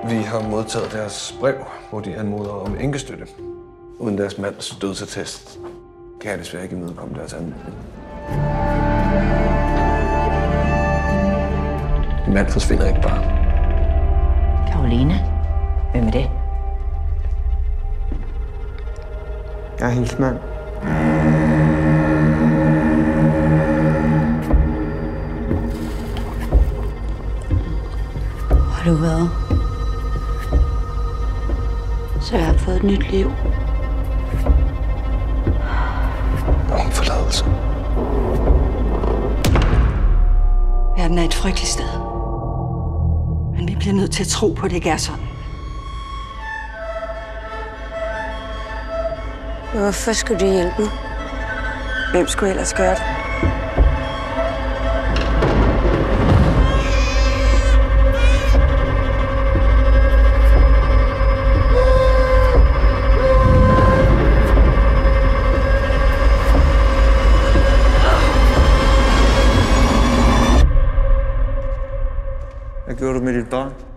Vi har modtaget deres brev, hvor de anmoder om enkestøtte. Uden deres mands dødsattest kan jeg desværre ikke imødekomme deres anmodning. Min mand forsvinder ikke bare. Karoline? Hvem er det? Jeg er hendes mand. Har du været? Så jeg har fået et nyt liv. Og en forladelse. Verden er et frygteligt sted. Men vi bliver nødt til at tro på, at det ikke er sådan. Hvorfor skulle du hjælpe mig? Hvem skulle ellers gøre det? Hvad gjorde du med dit barn?